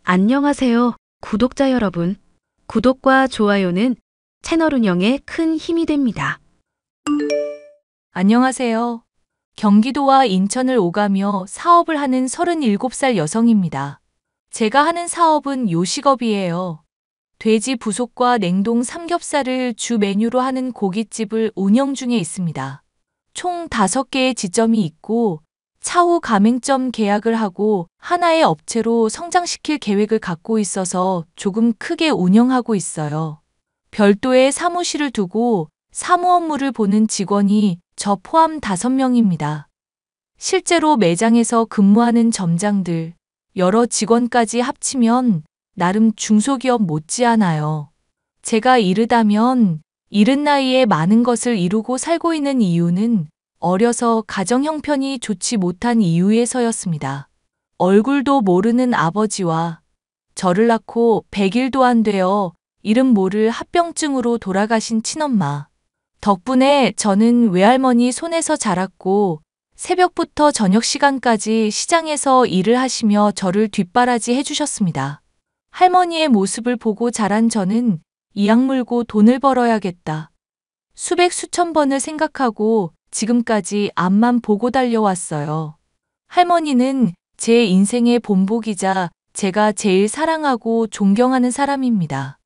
안녕하세요, 구독자 여러분. 구독과 좋아요는 채널 운영에 큰 힘이 됩니다. 안녕하세요. 경기도와 인천을 오가며 사업을 하는 37살 여성입니다. 제가 하는 사업은 요식업이에요. 돼지 부속과 냉동 삼겹살을 주 메뉴로 하는 고깃집을 운영 중에 있습니다. 총 5개의 지점이 있고 차후 가맹점 계약을 하고 하나의 업체로 성장시킬 계획을 갖고 있어서 조금 크게 운영하고 있어요. 별도의 사무실을 두고 사무 업무를 보는 직원이 저 포함 5명입니다. 실제로 매장에서 근무하는 점장들, 여러 직원까지 합치면 나름 중소기업 못지않아요. 제가 이르다면 이른 나이에 많은 것을 이루고 살고 있는 이유는 어려서 가정 형편이 좋지 못한 이유에서였습니다. 얼굴도 모르는 아버지와 저를 낳고 100일도 안 되어 이름 모를 합병증으로 돌아가신 친엄마. 덕분에 저는 외할머니 손에서 자랐고 새벽부터 저녁 시간까지 시장에서 일을 하시며 저를 뒷바라지 해주셨습니다. 할머니의 모습을 보고 자란 저는 이악 물고 돈을 벌어야겠다. 수백 수천 번을 생각하고 지금까지 앞만 보고 달려왔어요. 할머니는 제 인생의 본보기자 제가 제일 사랑하고 존경하는 사람입니다.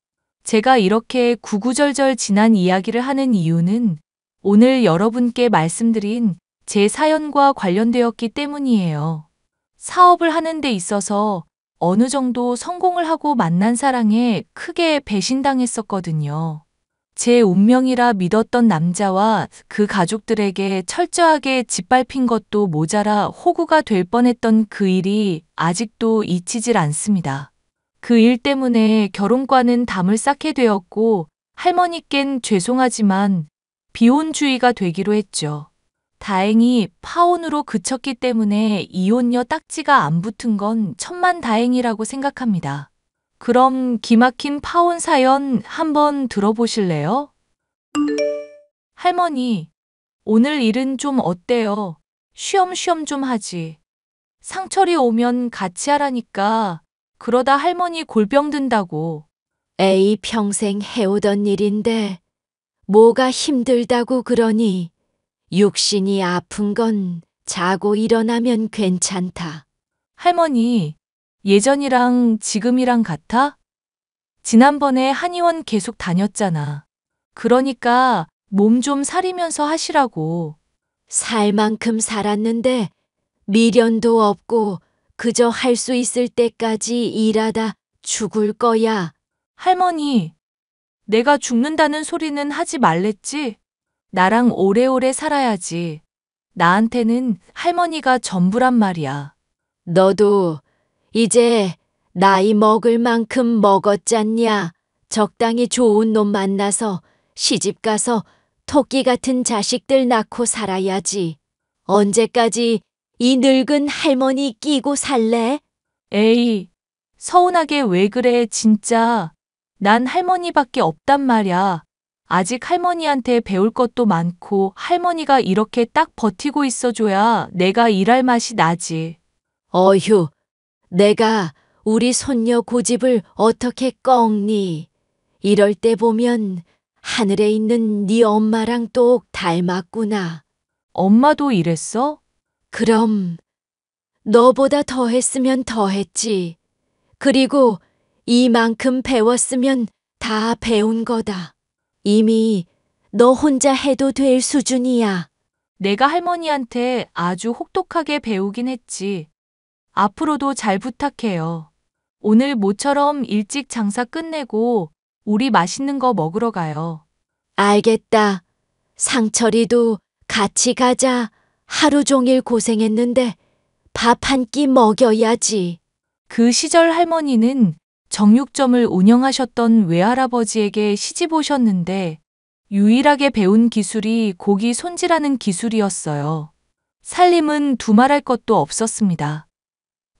제가 이렇게 구구절절 지난 이야기를 하는 이유는 오늘 여러분께 말씀드린 제 사연과 관련되었기 때문이에요. 사업을 하는 데 있어서 어느 정도 성공을 하고 만난 사랑에 크게 배신당했었거든요. 제 운명이라 믿었던 남자와 그 가족들에게 철저하게 짓밟힌 것도 모자라 호구가 될 뻔했던 그 일이 아직도 잊히질 않습니다. 그 일 때문에 결혼과는 담을 쌓게 되었고 할머니껜 죄송하지만 비혼주의가 되기로 했죠. 다행히 파혼으로 그쳤기 때문에 이혼녀 딱지가 안 붙은 건 천만다행이라고 생각합니다. 그럼 기막힌 파혼 사연 한번 들어보실래요? 할머니, 오늘 일은 좀 어때요? 쉬엄쉬엄 좀 하지. 상철이 오면 같이 하라니까. 그러다 할머니 골병 든다고. 에이, 평생 해오던 일인데 뭐가 힘들다고 그러니? 육신이 아픈 건 자고 일어나면 괜찮다. 할머니, 예전이랑 지금이랑 같아? 지난번에 한의원 계속 다녔잖아. 그러니까 몸 좀 사리면서 하시라고. 살 만큼 살았는데 미련도 없고 그저 할 수 있을 때까지 일하다 죽을 거야. 할머니, 내가 죽는다는 소리는 하지 말랬지? 나랑 오래오래 살아야지. 나한테는 할머니가 전부란 말이야. 너도 이제 나이 먹을 만큼 먹었잖냐. 적당히 좋은 놈 만나서 시집 가서 토끼 같은 자식들 낳고 살아야지. 언제까지 이 늙은 할머니 끼고 살래? 에이, 서운하게 왜 그래, 진짜. 난 할머니밖에 없단 말야. 아직 할머니한테 배울 것도 많고 할머니가 이렇게 딱 버티고 있어줘야 내가 일할 맛이 나지. 어휴, 내가 우리 손녀 고집을 어떻게 꺾니? 이럴 때 보면 하늘에 있는 네 엄마랑 똑 닮았구나. 엄마도 이랬어? 그럼 너보다 더 했으면 더 했지. 그리고 이만큼 배웠으면 다 배운 거다. 이미 너 혼자 해도 될 수준이야. 내가 할머니한테 아주 혹독하게 배우긴 했지. 앞으로도 잘 부탁해요. 오늘 모처럼 일찍 장사 끝내고 우리 맛있는 거 먹으러 가요. 알겠다. 상철이도 같이 가자. 하루 종일 고생했는데 밥 한 끼 먹여야지. 그 시절 할머니는 정육점을 운영하셨던 외할아버지에게 시집 오셨는데 유일하게 배운 기술이 고기 손질하는 기술이었어요. 살림은 두말할 것도 없었습니다.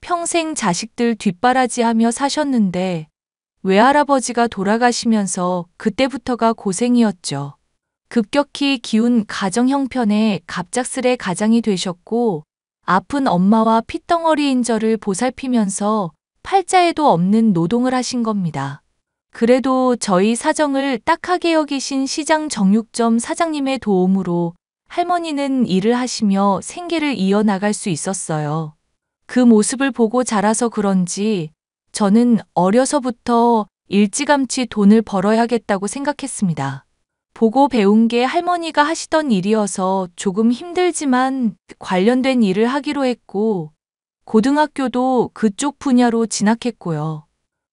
평생 자식들 뒷바라지하며 사셨는데 외할아버지가 돌아가시면서 그때부터가 고생이었죠. 급격히 기운 가정 형편에 갑작스레 가장이 되셨고 아픈 엄마와 핏덩어리인 저를 보살피면서 팔자에도 없는 노동을 하신 겁니다. 그래도 저희 사정을 딱하게 여기신 시장 정육점 사장님의 도움으로 할머니는 일을 하시며 생계를 이어나갈 수 있었어요. 그 모습을 보고 자라서 그런지 저는 어려서부터 일찌감치 돈을 벌어야겠다고 생각했습니다. 보고 배운 게 할머니가 하시던 일이어서 조금 힘들지만 관련된 일을 하기로 했고, 고등학교도 그쪽 분야로 진학했고요.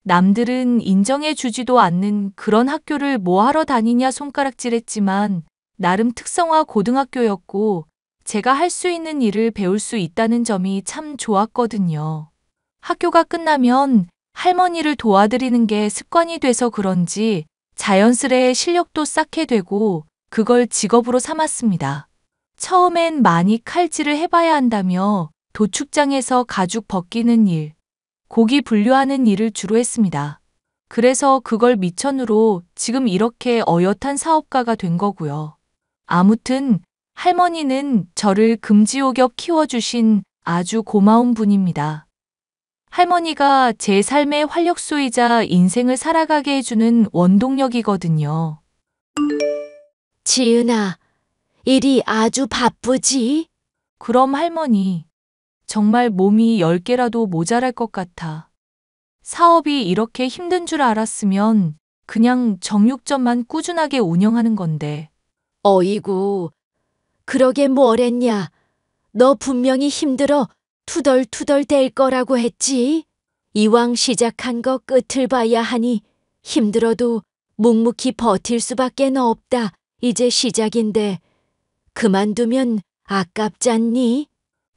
남들은 인정해 주지도 않는 그런 학교를 뭐 하러 다니냐 손가락질했지만 나름 특성화 고등학교였고 제가 할 수 있는 일을 배울 수 있다는 점이 참 좋았거든요. 학교가 끝나면 할머니를 도와드리는 게 습관이 돼서 그런지 자연스레 실력도 쌓게 되고 그걸 직업으로 삼았습니다. 처음엔 많이 칼질을 해봐야 한다며 도축장에서 가죽 벗기는 일, 고기 분류하는 일을 주로 했습니다. 그래서 그걸 미천으로 지금 이렇게 어엿한 사업가가 된 거고요. 아무튼 할머니는 저를 금지옥엽 키워주신 아주 고마운 분입니다. 할머니가 제 삶의 활력소이자 인생을 살아가게 해주는 원동력이거든요. 지은아, 일이 아주 바쁘지? 그럼 할머니, 정말 몸이 10개라도 모자랄 것 같아. 사업이 이렇게 힘든 줄 알았으면 그냥 정육점만 꾸준하게 운영하는 건데. 어이구, 그러게 뭐랬냐. 너 분명히 힘들어 투덜투덜 될 거라고 했지? 이왕 시작한 거 끝을 봐야 하니 힘들어도 묵묵히 버틸 수밖에 없다. 이제 시작인데 그만두면 아깝잖니?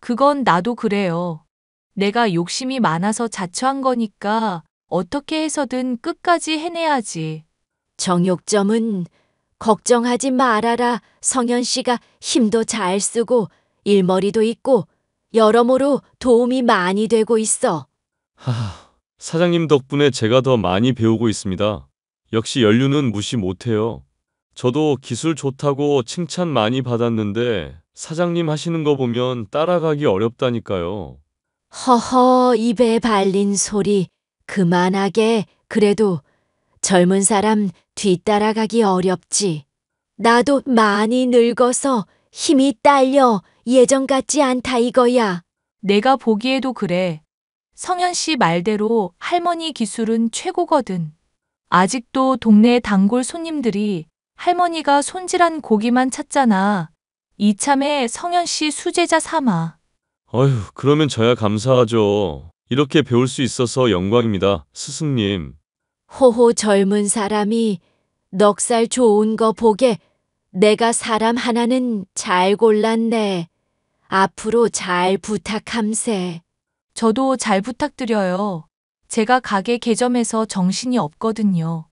그건 나도 그래요. 내가 욕심이 많아서 자처한 거니까 어떻게 해서든 끝까지 해내야지. 정육점은 걱정하지 말아라. 성현 씨가 힘도 잘 쓰고 일머리도 있고 여러모로 도움이 많이 되고 있어. 사장님 덕분에 제가 더 많이 배우고 있습니다. 역시 연륜은 무시 못해요. 저도 기술 좋다고 칭찬 많이 받았는데 사장님 하시는 거 보면 따라가기 어렵다니까요. 허허, 입에 발린 소리 그만하게. 그래도 젊은 사람 뒤따라가기 어렵지. 나도 많이 늙어서 힘이 딸려 예전 같지 않다 이거야. 내가 보기에도 그래. 성현 씨 말대로 할머니 기술은 최고거든. 아직도 동네 단골 손님들이 할머니가 손질한 고기만 찾잖아. 이참에 성현 씨 수제자 삼아. 어휴, 그러면 저야 감사하죠. 이렇게 배울 수 있어서 영광입니다, 스승님. 호호 젊은 사람이 넉살 좋은 거 보게 내가 사람 하나는 잘 골랐네. 앞으로 잘 부탁함세. 저도 잘 부탁드려요. 제가 가게 개점해서 정신이 없거든요.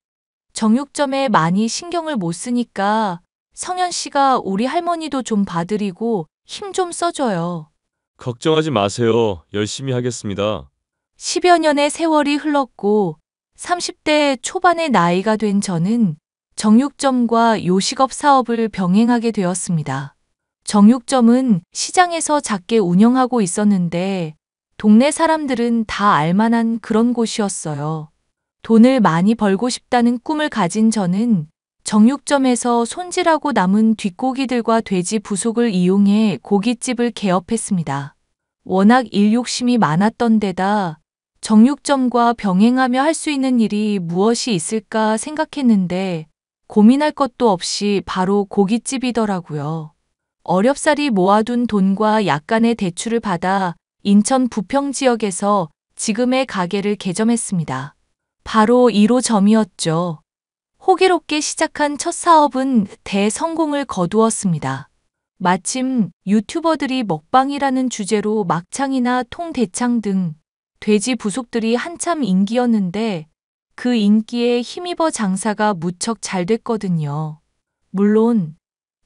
정육점에 많이 신경을 못 쓰니까 성현 씨가 우리 할머니도 좀 봐드리고 힘 좀 써줘요. 걱정하지 마세요. 열심히 하겠습니다. 10여 년의 세월이 흘렀고 30대 초반의 나이가 된 저는 정육점과 요식업 사업을 병행하게 되었습니다. 정육점은 시장에서 작게 운영하고 있었는데 동네 사람들은 다 알만한 그런 곳이었어요. 돈을 많이 벌고 싶다는 꿈을 가진 저는 정육점에서 손질하고 남은 뒷고기들과 돼지 부속을 이용해 고깃집을 개업했습니다. 워낙 일 욕심이 많았던 데다 정육점과 병행하며 할 수 있는 일이 무엇이 있을까 생각했는데 고민할 것도 없이 바로 고깃집이더라고요. 어렵사리 모아둔 돈과 약간의 대출을 받아 인천 부평 지역에서 지금의 가게를 개점했습니다. 바로 1호점이었죠. 호기롭게 시작한 첫 사업은 대성공을 거두었습니다. 마침 유튜버들이 먹방이라는 주제로 막창이나 통대창 등 돼지 부속들이 한참 인기였는데 그 인기에 힘입어 장사가 무척 잘 됐거든요. 물론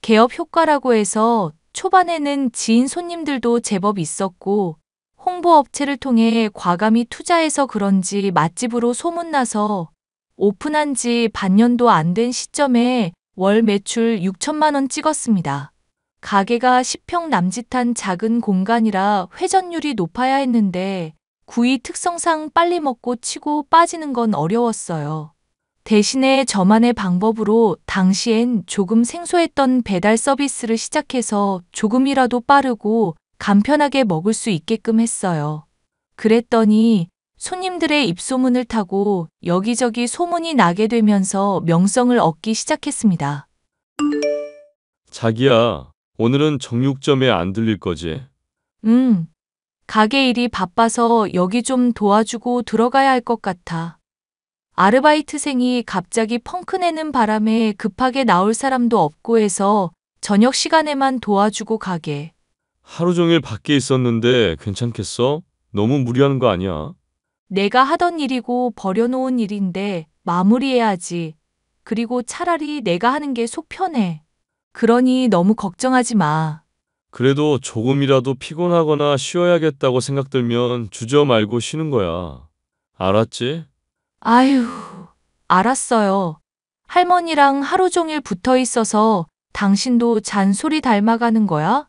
개업 효과라고 해서 초반에는 지인 손님들도 제법 있었고 홍보업체를 통해 과감히 투자해서 그런지 맛집으로 소문나서 오픈한 지 반년도 안 된 시점에 월 매출 6천만 원 찍었습니다. 가게가 10평 남짓한 작은 공간이라 회전율이 높아야 했는데 구이 특성상 빨리 먹고 치고 빠지는 건 어려웠어요. 대신에 저만의 방법으로 당시엔 조금 생소했던 배달 서비스를 시작해서 조금이라도 빠르고 간편하게 먹을 수 있게끔 했어요. 그랬더니 손님들의 입소문을 타고 여기저기 소문이 나게 되면서 명성을 얻기 시작했습니다. 자기야, 오늘은 정육점에 안 들릴 거지? 가게 일이 바빠서 여기 좀 도와주고 들어가야 할 것 같아. 아르바이트생이 갑자기 펑크 내는 바람에 급하게 나올 사람도 없고 해서 저녁 시간에만 도와주고 가게. 하루 종일 밖에 있었는데 괜찮겠어? 너무 무리하는 거 아니야? 내가 하던 일이고 버려놓은 일인데 마무리해야지. 그리고 차라리 내가 하는 게 속 편해. 그러니 너무 걱정하지 마. 그래도 조금이라도 피곤하거나 쉬어야겠다고 생각 들면 주저 말고 쉬는 거야. 알았지? 아휴, 알았어요. 할머니랑 하루 종일 붙어 있어서 당신도 잔소리 닮아가는 거야?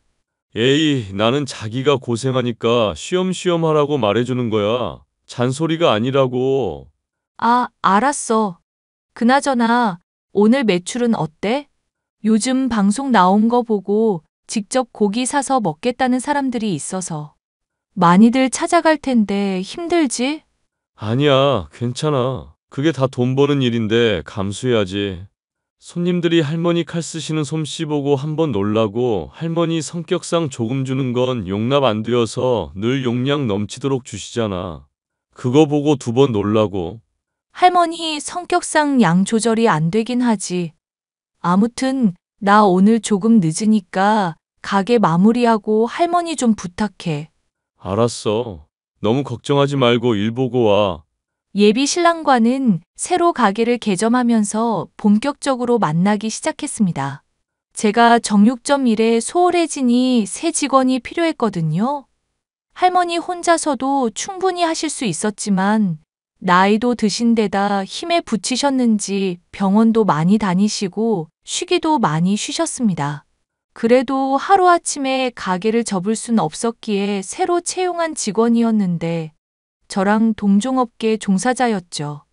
에이, 나는 자기가 고생하니까 쉬엄쉬엄 하라고 말해주는 거야. 잔소리가 아니라고. 아, 알았어. 그나저나 오늘 매출은 어때? 요즘 방송 나온 거 보고 직접 고기 사서 먹겠다는 사람들이 있어서 많이들 찾아갈 텐데 힘들지? 아니야, 괜찮아. 그게 다 돈 버는 일인데 감수해야지. 손님들이 할머니 칼 쓰시는 솜씨 보고 한번 놀라고 할머니 성격상 조금 주는 건 용납 안 되어서 늘 용량 넘치도록 주시잖아. 그거 보고 두 번 놀라고. 할머니 성격상 양 조절이 안 되긴 하지. 아무튼 나 오늘 조금 늦으니까 가게 마무리하고 할머니 좀 부탁해. 알았어. 너무 걱정하지 말고 일 보고 와. 예비 신랑과는 새로 가게를 개점하면서 본격적으로 만나기 시작했습니다. 제가 정육점 일에 소홀해지니 새 직원이 필요했거든요. 할머니 혼자서도 충분히 하실 수 있었지만 나이도 드신 데다 힘에 부치셨는지 병원도 많이 다니시고 쉬기도 많이 쉬셨습니다. 그래도 하루아침에 가게를 접을 순 없었기에 새로 채용한 직원이었는데 저랑 동종업계 종사자였죠.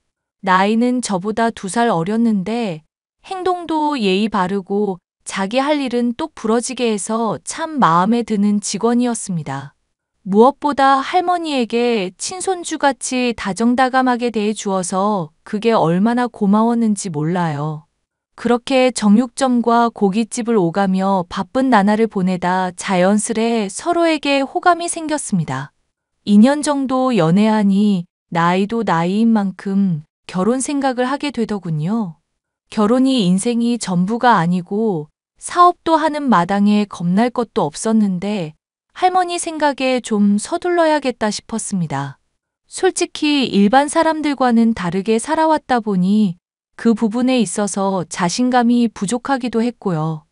나이는 저보다 2살 어렸는데 행동도 예의 바르고 자기 할 일은 똑 부러지게 해서 참 마음에 드는 직원이었습니다. 무엇보다 할머니에게 친손주같이 다정다감하게 대해 주어서 그게 얼마나 고마웠는지 몰라요. 그렇게 정육점과 고깃집을 오가며 바쁜 나날을 보내다 자연스레 서로에게 호감이 생겼습니다. 2년 정도 연애하니 나이도 나이인 만큼 결혼 생각을 하게 되더군요. 결혼이 인생이 전부가 아니고 사업도 하는 마당에 겁날 것도 없었는데 할머니 생각에 좀 서둘러야겠다 싶었습니다. 솔직히 일반 사람들과는 다르게 살아왔다 보니 그 부분에 있어서 자신감이 부족하기도 했고요.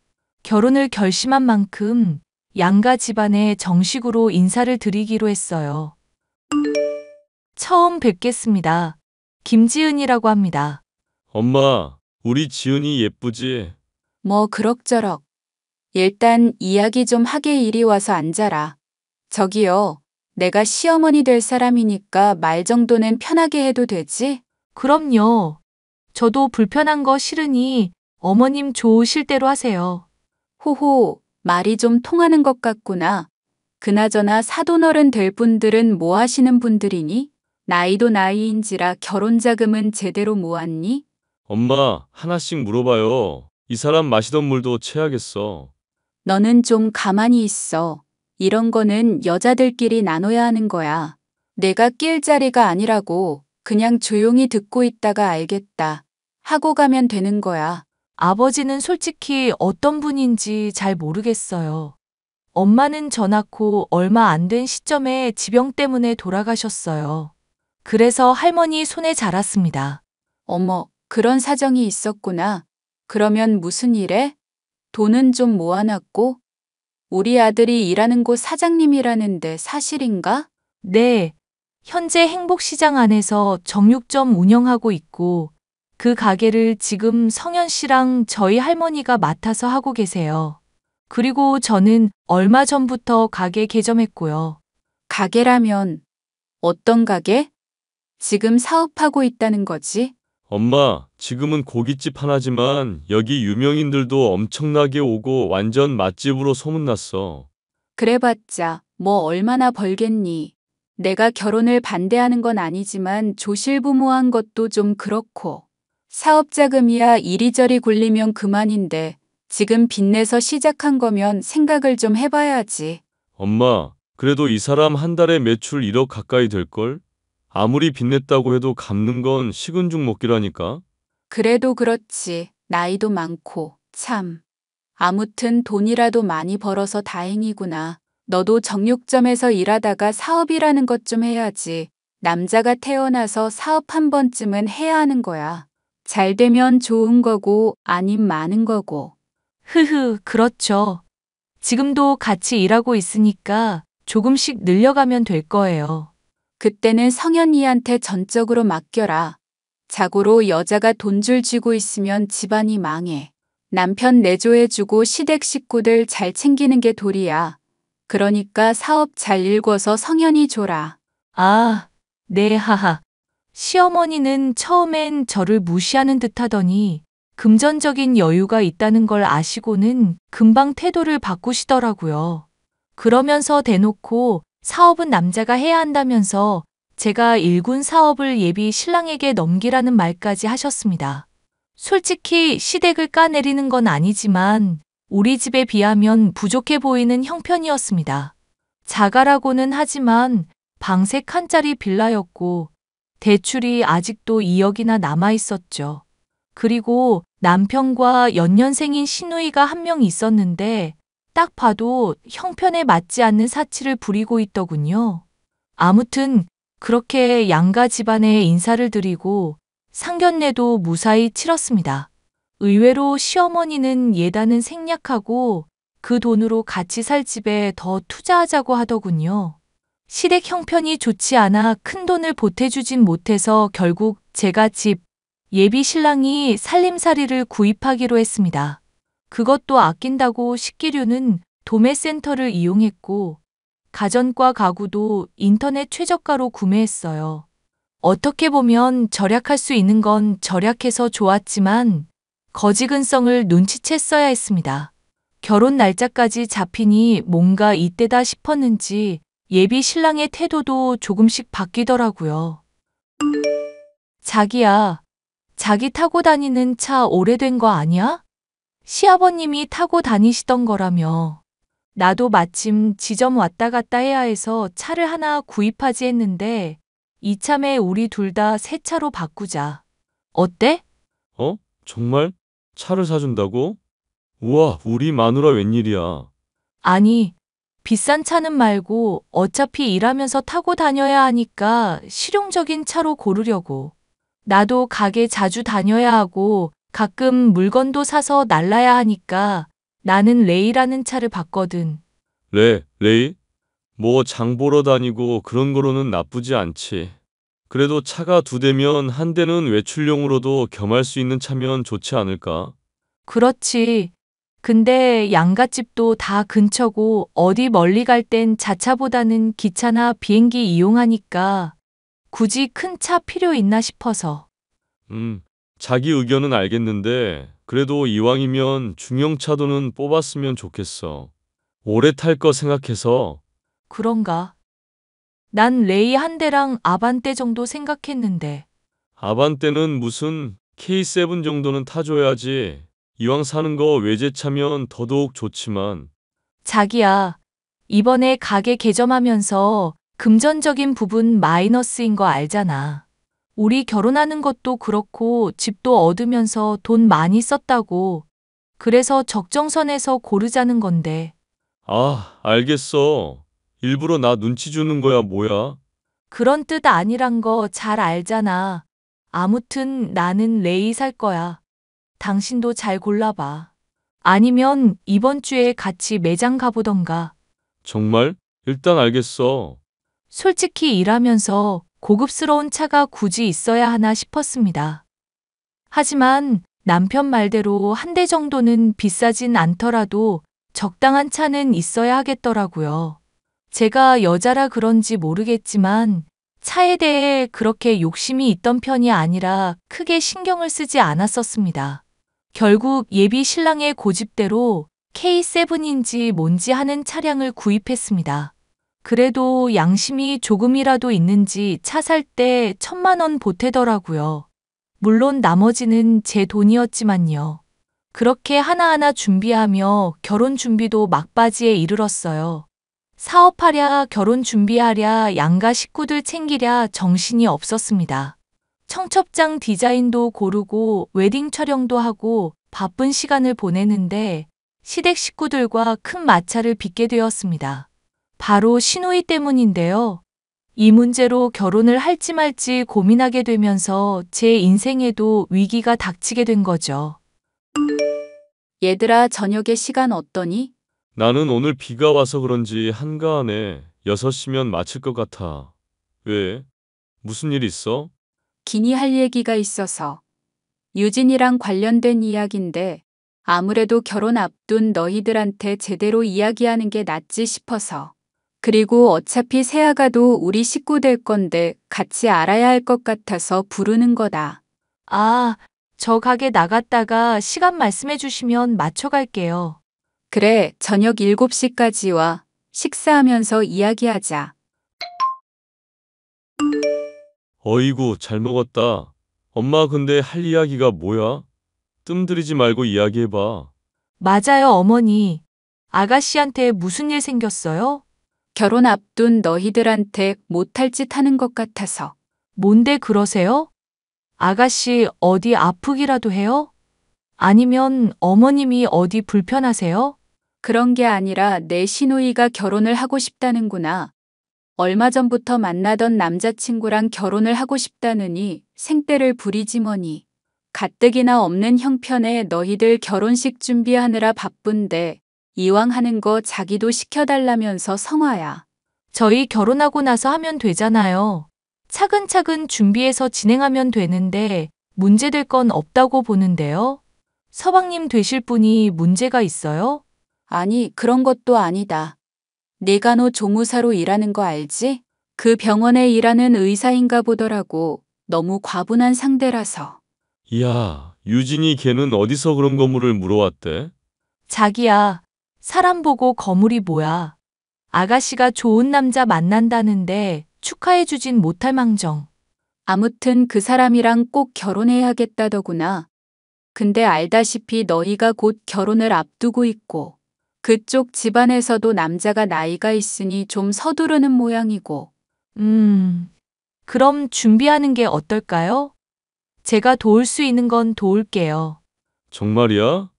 결혼을 결심한 만큼 양가 집안에 정식으로 인사를 드리기로 했어요. 처음 뵙겠습니다. 김지은이라고 합니다. 엄마, 우리 지은이 예쁘지? 뭐 그럭저럭. 일단 이야기 좀 하게 이리 와서 앉아라. 저기요, 내가 시어머니 될 사람이니까 말 정도는 편하게 해도 되지? 그럼요. 저도 불편한 거 싫으니 어머님 좋으실 대로 하세요. 호호, 말이 좀 통하는 것 같구나. 그나저나 사돈어른 될 분들은 뭐 하시는 분들이니? 나이도 나이인지라 결혼 자금은 제대로 모았니? 엄마, 하나씩 물어봐요. 이 사람 마시던 물도 채야겠어. 너는 좀 가만히 있어. 이런 거는 여자들끼리 나눠야 하는 거야. 내가 낄 자리가 아니라고. 그냥 조용히 듣고 있다가 알겠다 하고 가면 되는 거야. 아버지는 솔직히 어떤 분인지 잘 모르겠어요. 엄마는 저 낳고 얼마 안 된 시점에 지병 때문에 돌아가셨어요. 그래서 할머니 손에 자랐습니다. 어머, 그런 사정이 있었구나. 그러면 무슨 일해? 돈은 좀 모아놨고? 우리 아들이 일하는 곳 사장님이라는데 사실인가? 네, 현재 행복시장 안에서 정육점 운영하고 있고 그 가게를 지금 성현 씨랑 저희 할머니가 맡아서 하고 계세요. 그리고 저는 얼마 전부터 가게 개점했고요. 가게라면 어떤 가게? 지금 사업하고 있다는 거지? 엄마, 지금은 고깃집 하나지만 여기 유명인들도 엄청나게 오고 완전 맛집으로 소문났어. 그래봤자 뭐 얼마나 벌겠니? 내가 결혼을 반대하는 건 아니지만 조실부모한 것도 좀 그렇고. 사업 자금이야 이리저리 굴리면 그만인데 지금 빚내서 시작한 거면 생각을 좀 해봐야지. 엄마, 그래도 이 사람 한 달에 매출 1억 가까이 될걸? 아무리 빚냈다고 해도 갚는 건 식은 죽 먹기라니까? 그래도 그렇지. 나이도 많고. 참. 아무튼 돈이라도 많이 벌어서 다행이구나. 너도 정육점에서 일하다가 사업이라는 것 좀 해야지. 남자가 태어나서 사업 한 번쯤은 해야 하는 거야. 잘 되면 좋은 거고 아님 많은 거고. 그렇죠. 지금도 같이 일하고 있으니까 조금씩 늘려가면 될 거예요. 그때는 성현이한테 전적으로 맡겨라. 자고로 여자가 돈줄 쥐고 있으면 집안이 망해. 남편 내조해주고 시댁 식구들 잘 챙기는 게 도리야. 그러니까 사업 잘 일궈서 성현이 줘라. 아, 네, 하하. 시어머니는 처음엔 저를 무시하는 듯 하더니 금전적인 여유가 있다는 걸 아시고는 금방 태도를 바꾸시더라고요. 그러면서 대놓고 사업은 남자가 해야 한다면서 제가 일군 사업을 예비 신랑에게 넘기라는 말까지 하셨습니다. 솔직히 시댁을 까내리는 건 아니지만 우리 집에 비하면 부족해 보이는 형편이었습니다. 자가라고는 하지만 방 3칸짜리 빌라였고 대출이 아직도 2억이나 남아 있었죠. 그리고 남편과 연년생인 시누이가 한 명 있었는데 딱 봐도 형편에 맞지 않는 사치를 부리고 있더군요. 아무튼 그렇게 양가 집안에 인사를 드리고 상견례도 무사히 치렀습니다. 의외로 시어머니는 예단은 생략하고 그 돈으로 같이 살 집에 더 투자하자고 하더군요. 시댁 형편이 좋지 않아 큰 돈을 보태주진 못해서 결국 제가 집, 예비 신랑이 살림살이를 구입하기로 했습니다. 그것도 아낀다고 식기류는 도매센터를 이용했고 가전과 가구도 인터넷 최저가로 구매했어요. 어떻게 보면 절약할 수 있는 건 절약해서 좋았지만 거지근성을 눈치챘어야 했습니다. 결혼 날짜까지 잡히니 뭔가 이때다 싶었는지 예비 신랑의 태도도 조금씩 바뀌더라고요. 자기야, 자기 타고 다니는 차 오래된 거 아니야? 시아버님이 타고 다니시던 거라며. 나도 마침 지점 왔다 갔다 해야 해서 차를 하나 구입하지 했는데 이참에 우리 둘 다 새 차로 바꾸자. 어때? 어? 정말? 차를 사준다고? 우와, 우리 마누라 웬일이야. 아니, 비싼 차는 말고 어차피 일하면서 타고 다녀야 하니까 실용적인 차로 고르려고. 나도 가게 자주 다녀야 하고 가끔 물건도 사서 날라야 하니까 나는 레이라는 차를 봤거든. 레이? 뭐 장 보러 다니고 그런 거로는 나쁘지 않지. 그래도 차가 2대면 한 대는 외출용으로도 겸할 수 있는 차면 좋지 않을까? 그렇지. 근데 양갓집도 다 근처고 어디 멀리 갈 땐 자차보다는 기차나 비행기 이용하니까 굳이 큰 차 필요 있나 싶어서. 자기 의견은 알겠는데 그래도 이왕이면 중형차도는 뽑았으면 좋겠어. 오래 탈 거 생각해서. 그런가? 난 레이 한 대랑 아반떼 정도 생각했는데. 아반떼는 무슨 K7 정도는 타줘야지. 이왕 사는 거 외제차면 더더욱 좋지만. 자기야, 이번에 가게 개점하면서 금전적인 부분 마이너스인 거 알잖아. 우리 결혼하는 것도 그렇고 집도 얻으면서 돈 많이 썼다고. 그래서 적정선에서 고르자는 건데. 아, 알겠어. 일부러 나 눈치 주는 거야, 뭐야? 그런 뜻 아니란 거 잘 알잖아. 아무튼 나는 레이 살 거야. 당신도 잘 골라봐. 아니면 이번 주에 같이 매장 가보던가. 정말? 일단 알겠어. 솔직히 일하면서 고급스러운 차가 굳이 있어야 하나 싶었습니다. 하지만 남편 말대로 한 대 정도는 비싸진 않더라도 적당한 차는 있어야 하겠더라고요. 제가 여자라 그런지 모르겠지만 차에 대해 그렇게 욕심이 있던 편이 아니라 크게 신경을 쓰지 않았었습니다. 결국 예비 신랑의 고집대로 K7인지 뭔지 하는 차량을 구입했습니다. 그래도 양심이 조금이라도 있는지 차 살 때 1,000만 원 보태더라고요. 물론 나머지는 제 돈이었지만요. 그렇게 하나하나 준비하며 결혼 준비도 막바지에 이르렀어요. 사업하랴, 결혼 준비하랴, 양가 식구들 챙기랴 정신이 없었습니다. 청첩장 디자인도 고르고 웨딩 촬영도 하고 바쁜 시간을 보내는데 시댁 식구들과 큰 마찰을 빚게 되었습니다. 바로 시누이 때문인데요. 이 문제로 결혼을 할지 말지 고민하게 되면서 제 인생에도 위기가 닥치게 된 거죠. 얘들아, 저녁에 시간 어떠니? 나는 오늘 비가 와서 그런지 한가하네. 6시면 마칠 것 같아. 왜? 무슨 일 있어? 기니 할 얘기가 있어서. 유진이랑 관련된 이야기인데 아무래도 결혼 앞둔 너희들한테 제대로 이야기하는 게 낫지 싶어서. 그리고 어차피 새아가도 우리 식구 될 건데 같이 알아야 할 것 같아서 부르는 거다. 아, 저 가게 나갔다가 시간 말씀해 주시면 맞춰갈게요. 그래, 저녁 7시까지 와. 식사하면서 이야기하자. 어이구, 잘 먹었다. 엄마, 근데 할 이야기가 뭐야? 뜸들이지 말고 이야기해봐. 맞아요, 어머니. 아가씨한테 무슨 일 생겼어요? 결혼 앞둔 너희들한테 못할 짓 하는 것 같아서. 뭔데 그러세요? 아가씨 어디 아프기라도 해요? 아니면 어머님이 어디 불편하세요? 그런 게 아니라 내 시누이가 결혼을 하고 싶다는구나. 얼마 전부터 만나던 남자친구랑 결혼을 하고 싶다느니 생떼를 부리지 뭐니. 가뜩이나 없는 형편에 너희들 결혼식 준비하느라 바쁜데 이왕 하는 거 자기도 시켜달라면서 성화야. 저희 결혼하고 나서 하면 되잖아요. 차근차근 준비해서 진행하면 되는데 문제될 건 없다고 보는데요. 서방님 되실 분이 문제가 있어요? 아니, 그런 것도 아니다. 네가 조무사로 일하는 거 알지? 그 병원에 일하는 의사인가 보더라고. 너무 과분한 상대라서. 이야, 유진이 걔는 어디서 그런 거물을 물어왔대? 자기야, 사람 보고 거물이 뭐야. 아가씨가 좋은 남자 만난다는데 축하해주진 못할 망정. 아무튼 그 사람이랑 꼭 결혼해야겠다더구나. 근데 알다시피 너희가 곧 결혼을 앞두고 있고 그쪽 집안에서도 남자가 나이가 있으니 좀 서두르는 모양이고. 그럼 준비하는 게 어떨까요? 제가 도울 수 있는 건 도울게요. 정말이야?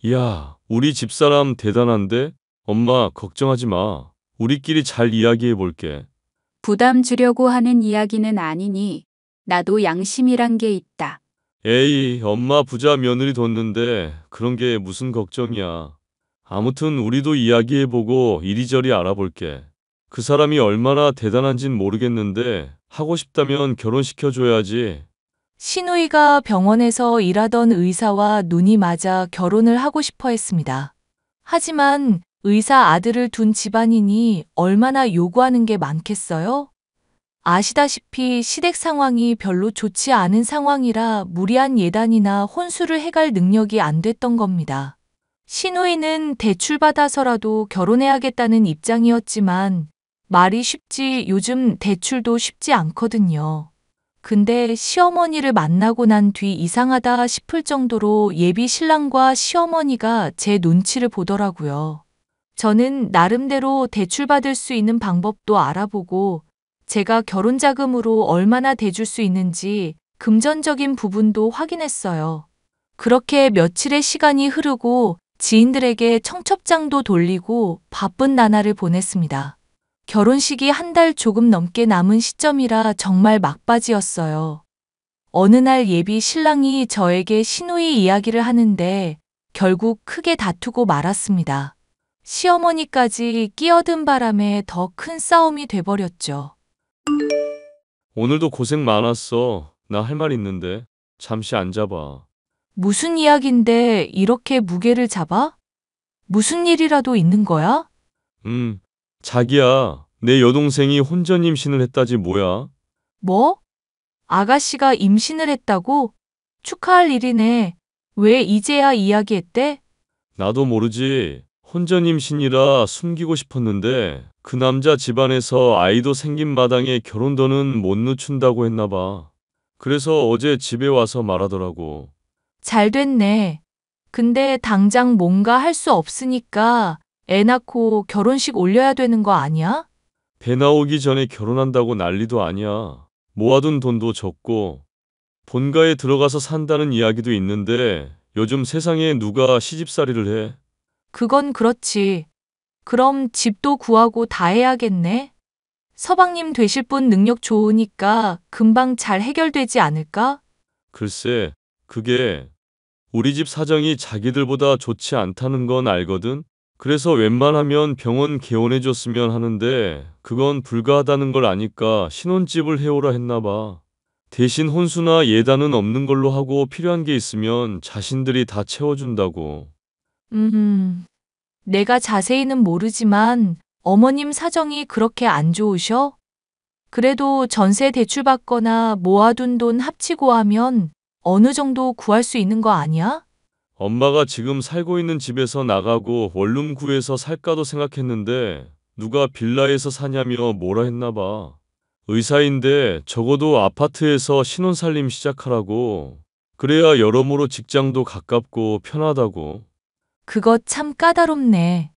이야, 우리 집사람 대단한데? 엄마, 걱정하지 마. 우리끼리 잘 이야기해 볼게. 부담 주려고 하는 이야기는 아니니 나도 양심이란 게 있다. 에이, 엄마 부자 며느리 뒀는데 그런 게 무슨 걱정이야. 아무튼 우리도 이야기해보고 이리저리 알아볼게. 그 사람이 얼마나 대단한진 모르겠는데 하고 싶다면 결혼시켜줘야지. 시누이가 병원에서 일하던 의사와 눈이 맞아 결혼을 하고 싶어 했습니다. 하지만 의사 아들을 둔 집안이니 얼마나 요구하는 게 많겠어요? 아시다시피 시댁 상황이 별로 좋지 않은 상황이라 무리한 예단이나 혼수를 해갈 능력이 안 됐던 겁니다. 시누이는 대출받아서라도 결혼해야겠다는 입장이었지만 말이 쉽지 요즘 대출도 쉽지 않거든요. 근데 시어머니를 만나고 난 뒤 이상하다 싶을 정도로 예비 신랑과 시어머니가 제 눈치를 보더라고요. 저는 나름대로 대출받을 수 있는 방법도 알아보고 제가 결혼 자금으로 얼마나 대줄 수 있는지 금전적인 부분도 확인했어요. 그렇게 며칠의 시간이 흐르고 지인들에게 청첩장도 돌리고 바쁜 나날을 보냈습니다. 결혼식이 한 달 조금 넘게 남은 시점이라 정말 막바지였어요. 어느 날 예비 신랑이 저에게 시누이 이야기를 하는데 결국 크게 다투고 말았습니다. 시어머니까지 끼어든 바람에 더 큰 싸움이 돼버렸죠. 오늘도 고생 많았어. 나 할 말 있는데. 잠시 앉아봐. 무슨 이야기인데 이렇게 무게를 잡아? 무슨 일이라도 있는 거야? 자기야. 내 여동생이 혼전 임신을 했다지 뭐야? 뭐? 아가씨가 임신을 했다고? 축하할 일이네. 왜 이제야 이야기했대? 나도 모르지. 혼전 임신이라 숨기고 싶었는데 그 남자 집안에서 아이도 생긴 마당에 결혼도는 못 늦춘다고 했나 봐. 그래서 어제 집에 와서 말하더라고. 잘 됐네. 근데 당장 뭔가 할 수 없으니까 애 낳고 결혼식 올려야 되는 거 아니야? 배 나오기 전에 결혼한다고 난리도 아니야. 모아둔 돈도 적고 본가에 들어가서 산다는 이야기도 있는데 요즘 세상에 누가 시집살이를 해? 그건 그렇지. 그럼 집도 구하고 다 해야겠네. 서방님 되실 분 능력 좋으니까 금방 잘 해결되지 않을까? 글쎄, 그게 우리 집 사정이 자기들보다 좋지 않다는 건 알거든? 그래서 웬만하면 병원 개원해줬으면 하는데 그건 불가하다는 걸 아니까 신혼집을 해오라 했나 봐. 대신 혼수나 예단은 없는 걸로 하고 필요한 게 있으면 자신들이 다 채워준다고. 음, 내가 자세히는 모르지만 어머님 사정이 그렇게 안 좋으셔? 그래도 전세 대출받거나 모아둔 돈 합치고 하면 어느 정도 구할 수 있는 거 아니야? 엄마가 지금 살고 있는 집에서 나가고 원룸 구해서 살까도 생각했는데 누가 빌라에서 사냐며 뭐라 했나 봐. 의사인데 적어도 아파트에서 신혼살림 시작하라고. 그래야 여러모로 직장도 가깝고 편하다고. 그거 참 까다롭네.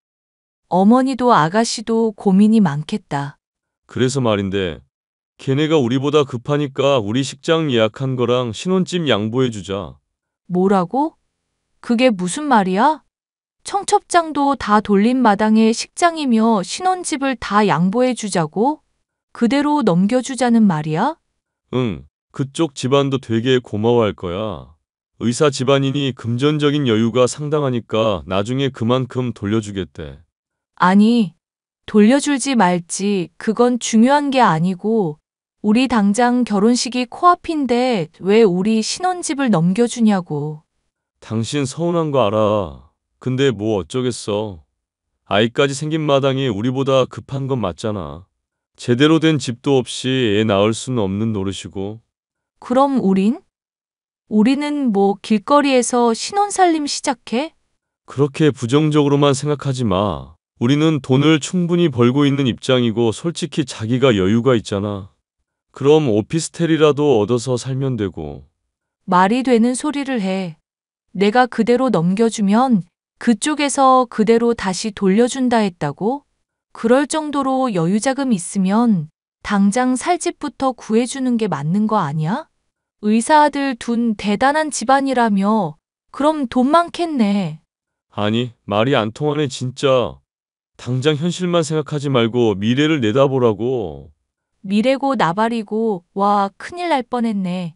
어머니도 아가씨도 고민이 많겠다. 그래서 말인데 걔네가 우리보다 급하니까 우리 식장 예약한 거랑 신혼집 양보해주자. 뭐라고? 그게 무슨 말이야? 청첩장도 다 돌린 마당에 식장이며 신혼집을 다 양보해 주자고? 그대로 넘겨주자는 말이야? 응, 그쪽 집안도 되게 고마워할 거야. 의사 집안이니 금전적인 여유가 상당하니까 나중에 그만큼 돌려주겠대. 아니, 돌려줄지 말지 그건 중요한 게 아니고 우리 당장 결혼식이 코앞인데 왜 우리 신혼집을 넘겨주냐고. 당신 서운한 거 알아. 근데 뭐 어쩌겠어. 아이까지 생긴 마당에 우리보다 급한 건 맞잖아. 제대로 된 집도 없이 애 낳을 수는 없는 노릇이고. 그럼 우린? 우리는 뭐 길거리에서 신혼살림 시작해? 그렇게 부정적으로만 생각하지 마. 우리는 돈을 충분히 벌고 있는 입장이고 솔직히 자기가 여유가 있잖아. 그럼 오피스텔이라도 얻어서 살면 되고. 말이 되는 소리를 해. 내가 그대로 넘겨주면 그쪽에서 그대로 다시 돌려준다 했다고? 그럴 정도로 여유자금 있으면 당장 살 집부터 구해주는 게 맞는 거 아니야? 의사 아들 둔 대단한 집안이라며 그럼 돈 많겠네. 아니, 말이 안 통하네 진짜. 당장 현실만 생각하지 말고 미래를 내다보라고. 미래고 나발이고 와 큰일 날 뻔했네.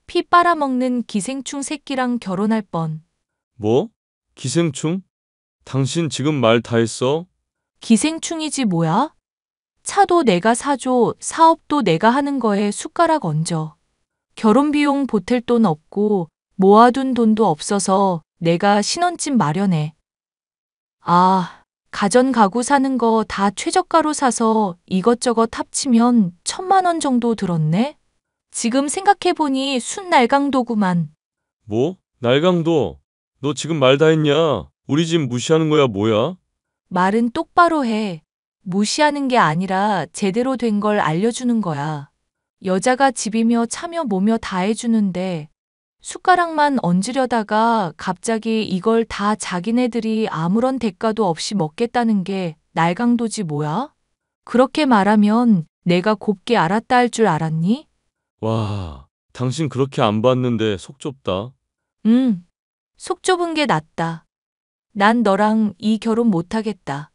피 빨아먹는 기생충 새끼랑 결혼할 뻔. 뭐? 기생충? 당신 지금 말 다 했어? 기생충이지 뭐야? 차도 내가 사줘, 사업도 내가 하는 거에 숟가락 얹어. 결혼 비용 보탤 돈 없고 모아둔 돈도 없어서 내가 신혼집 마련해. 아, 가전 가구 사는 거 다 최저가로 사서 이것저것 합치면 1,000만 원 정도 들었네? 지금 생각해보니 순날강도구만. 뭐? 날강도? 너 지금 말 다 했냐? 우리 집 무시하는 거야 뭐야? 말은 똑바로 해. 무시하는 게 아니라 제대로 된 걸 알려주는 거야. 여자가 집이며 차며 뭐며 다 해주는데 숟가락만 얹으려다가 갑자기 이걸 다 자기네들이 아무런 대가도 없이 먹겠다는 게 날강도지 뭐야? 그렇게 말하면 내가 곱게 알았다 할 줄 알았니? 와, 당신 그렇게 안 봤는데 속 좁다. 속 좁은 게 낫다. 난 너랑 이 결혼 못하겠다.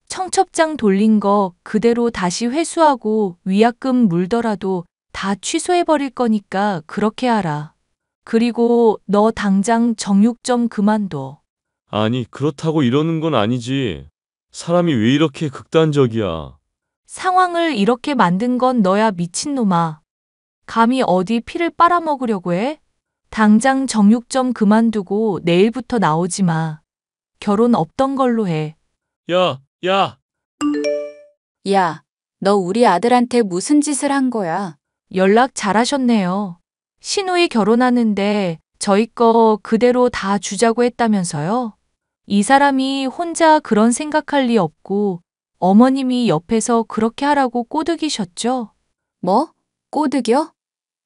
청첩장 돌린 거 그대로 다시 회수하고 위약금 물더라도 다 취소해버릴 거니까 그렇게 하라. 그리고 너 당장 정육 좀 그만둬. 아니, 그렇다고 이러는 건 아니지. 사람이 왜 이렇게 극단적이야? 상황을 이렇게 만든 건 너야 미친놈아. 감히 어디 피를 빨아먹으려고 해? 당장 정육 좀 그만두고 내일부터 나오지 마. 결혼 없던 걸로 해. 야, 야! 야, 너 우리 아들한테 무슨 짓을 한 거야? 연락 잘하셨네요. 시누이 결혼하는데 저희 거 그대로 다 주자고 했다면서요? 이 사람이 혼자 그런 생각할 리 없고 어머님이 옆에서 그렇게 하라고 꼬드기셨죠? 뭐? 꼬드겨?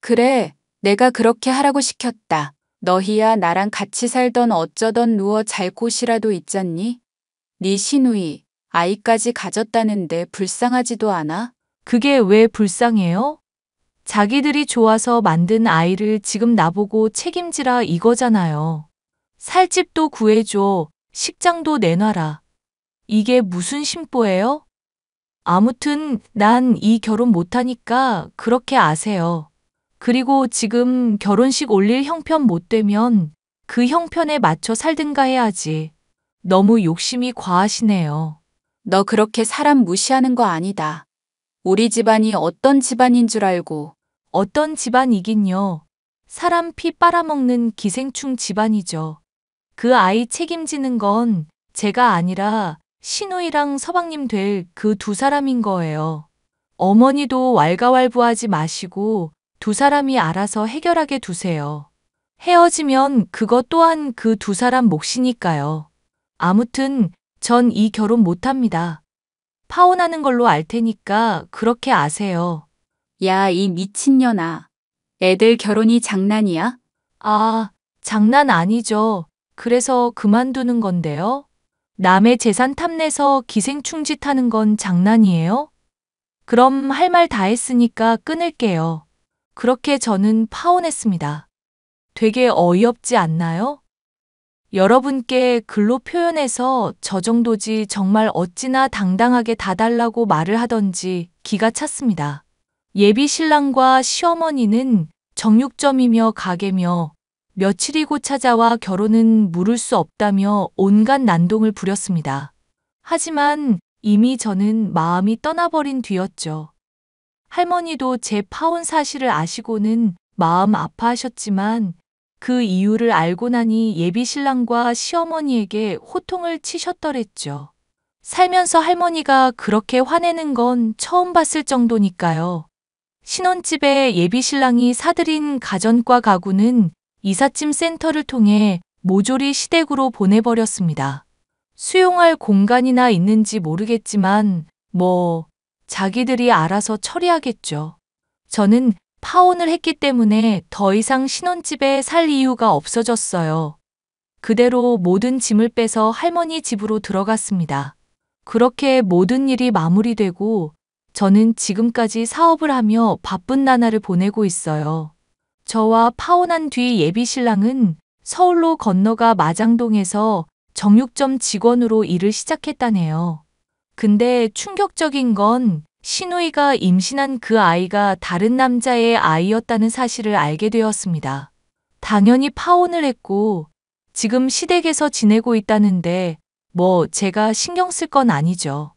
그래, 내가 그렇게 하라고 시켰다. 너희야 나랑 같이 살던 어쩌던 누워 잘 곳이라도 있잖니? 네 시누이, 아이까지 가졌다는데 불쌍하지도 않아? 그게 왜 불쌍해요? 자기들이 좋아서 만든 아이를 지금 나보고 책임지라 이거잖아요. 살 집도 구해줘, 식장도 내놔라. 이게 무슨 심보예요? 아무튼 난 이 결혼 못하니까 그렇게 아세요. 그리고 지금 결혼식 올릴 형편 못 되면 그 형편에 맞춰 살든가 해야지. 너무 욕심이 과하시네요. 너 그렇게 사람 무시하는 거 아니다. 우리 집안이 어떤 집안인 줄 알고. 어떤 집안이긴요. 사람 피 빨아먹는 기생충 집안이죠. 그 아이 책임지는 건 제가 아니라 신우이랑 서방님 될 그 두 사람인 거예요. 어머니도 왈가왈부하지 마시고 두 사람이 알아서 해결하게 두세요. 헤어지면 그것 또한 그 두 사람 몫이니까요. 아무튼 전 이 결혼 못합니다. 파혼하는 걸로 알 테니까 그렇게 아세요. 야, 이 미친년아. 애들 결혼이 장난이야? 아, 장난 아니죠. 그래서 그만두는 건데요. 남의 재산 탐내서 기생충 짓 하는 건 장난이에요? 그럼 할 말 다 했으니까 끊을게요. 그렇게 저는 파혼했습니다. 되게 어이없지 않나요? 여러분께 글로 표현해서 저 정도지 정말 어찌나 당당하게 다 달라고 말을 하던지 기가 찼습니다. 예비 신랑과 시어머니는 정육점이며 가게며 며칠이고 찾아와 결혼은 물을 수 없다며 온갖 난동을 부렸습니다. 하지만 이미 저는 마음이 떠나버린 뒤였죠. 할머니도 제 파혼 사실을 아시고는 마음 아파하셨지만 그 이유를 알고 나니 예비 신랑과 시어머니에게 호통을 치셨더랬죠. 살면서 할머니가 그렇게 화내는 건 처음 봤을 정도니까요. 신혼집에 예비 신랑이 사들인 가전과 가구는 이삿짐 센터를 통해 모조리 시댁으로 보내버렸습니다. 수용할 공간이나 있는지 모르겠지만 자기들이 알아서 처리하겠죠. 저는 파혼을 했기 때문에 더 이상 신혼집에 살 이유가 없어졌어요. 그대로 모든 짐을 빼서 할머니 집으로 들어갔습니다. 그렇게 모든 일이 마무리되고 저는 지금까지 사업을 하며 바쁜 나날을 보내고 있어요. 저와 파혼한 뒤 예비 신랑은 서울로 건너가 마장동에서 정육점 직원으로 일을 시작했다네요. 근데 충격적인 건 시누이가 임신한 그 아이가 다른 남자의 아이였다는 사실을 알게 되었습니다. 당연히 파혼을 했고 지금 시댁에서 지내고 있다는데 제가 신경 쓸 건 아니죠.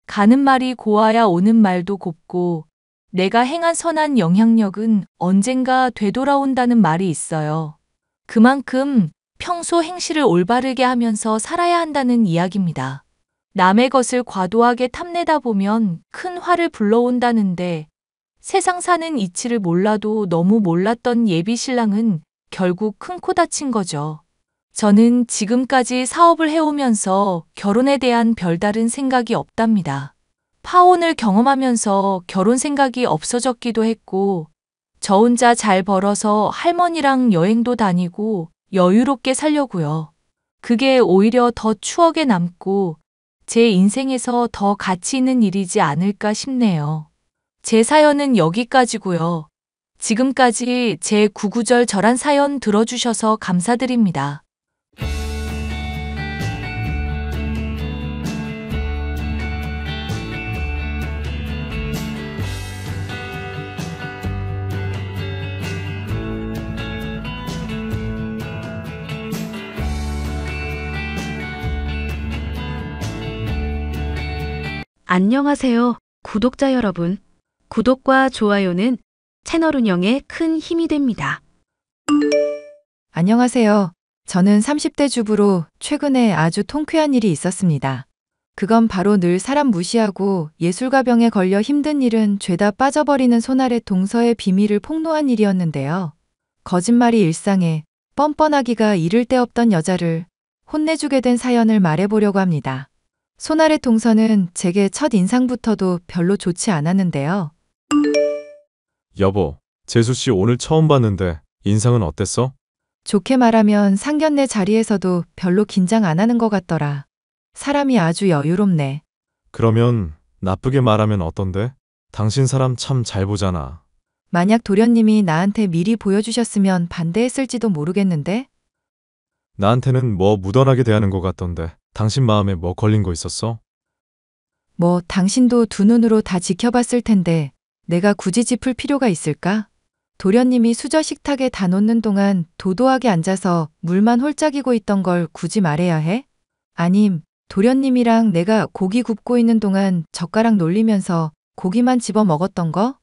가는 말이 고와야 오는 말도 곱고 내가 행한 선한 영향력은 언젠가 되돌아온다는 말이 있어요. 그만큼 평소 행실을 올바르게 하면서 살아야 한다는 이야기입니다. 남의 것을 과도하게 탐내다 보면 큰 화를 불러온다는데 세상 사는 이치를 몰라도 너무 몰랐던 예비 신랑은 결국 큰 코 다친 거죠. 저는 지금까지 사업을 해오면서 결혼에 대한 별다른 생각이 없답니다. 파혼을 경험하면서 결혼 생각이 없어졌기도 했고 저 혼자 잘 벌어서 할머니랑 여행도 다니고 여유롭게 살려고요. 그게 오히려 더 추억에 남고 제 인생에서 더 가치 있는 일이지 않을까 싶네요. 제 사연은 여기까지고요. 지금까지 제 구구절절한 사연 들어주셔서 감사드립니다. 안녕하세요, 구독자 여러분. 구독과 좋아요는 채널 운영에 큰 힘이 됩니다. 안녕하세요. 저는 30대 주부로 최근에 아주 통쾌한 일이 있었습니다. 그건 바로 늘 사람 무시하고 예술가 병에 걸려 힘든 일은 죄다 빠져버리는 손아래 동서의 비밀을 폭로한 일이었는데요. 거짓말이 일상에 뻔뻔하기가 이를 데 없던 여자를 혼내주게 된 사연을 말해보려고 합니다. 손아래 동서는 제게 첫 인상부터도 별로 좋지 않았는데요. 여보, 재수 씨 오늘 처음 봤는데 인상은 어땠어? 좋게 말하면 상견례 자리에서도 별로 긴장 안 하는 것 같더라. 사람이 아주 여유롭네. 그러면 나쁘게 말하면 어떤데? 당신 사람 참 잘 보잖아. 만약 도련님이 나한테 미리 보여주셨으면 반대했을지도 모르겠는데? 나한테는 뭐 무던하게 대하는 것 같던데 당신 마음에 뭐 걸린 거 있었어? 뭐 당신도 두 눈으로 다 지켜봤을 텐데 내가 굳이 짚을 필요가 있을까? 도련님이 수저 식탁에 다 놓는 동안 도도하게 앉아서 물만 홀짝이고 있던 걸 굳이 말해야 해? 아님 도련님이랑 내가 고기 굽고 있는 동안 젓가락 놀리면서 고기만 집어 먹었던 거?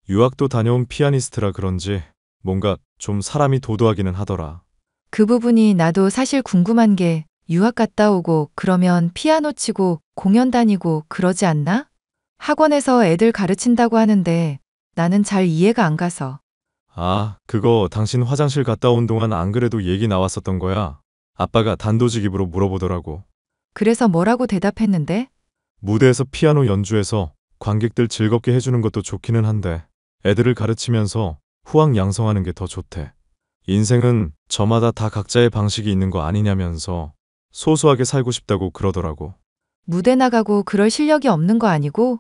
유학도 다녀온 피아니스트라 그런지 뭔가 좀 사람이 도도하기는 하더라. 그 부분이 나도 사실 궁금한 게 유학 갔다 오고 그러면 피아노 치고 공연 다니고 그러지 않나? 학원에서 애들 가르친다고 하는데 나는 잘 이해가 안 가서. 아, 그거 당신 화장실 갔다 온 동안 안 그래도 얘기 나왔었던 거야. 아빠가 단도직입으로 물어보더라고. 그래서 뭐라고 대답했는데? 무대에서 피아노 연주해서 관객들 즐겁게 해주는 것도 좋기는 한데 애들을 가르치면서 후황양성하는 게 더 좋대. 인생은 저마다 다 각자의 방식이 있는 거 아니냐면서 소소하게 살고 싶다고 그러더라고. 무대 나가고 그럴 실력이 없는 거 아니고?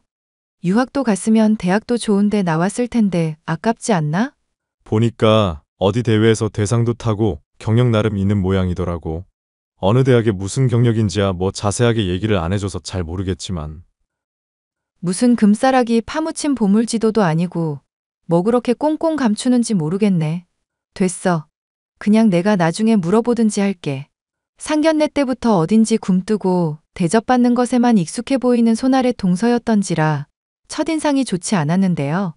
유학도 갔으면 대학도 좋은데 나왔을 텐데 아깝지 않나? 보니까 어디 대회에서 대상도 타고 경력 나름 있는 모양이더라고. 어느 대학에 무슨 경력인지야 뭐 자세하게 얘기를 안 해줘서 잘 모르겠지만. 무슨 금싸라기 파묻힌 보물지도도 아니고 뭐 그렇게 꽁꽁 감추는지 모르겠네. 됐어. 그냥 내가 나중에 물어보든지 할게. 상견례 때부터 어딘지 굼뜨고 대접받는 것에만 익숙해 보이는 손아래 동서였던지라 첫인상이 좋지 않았는데요.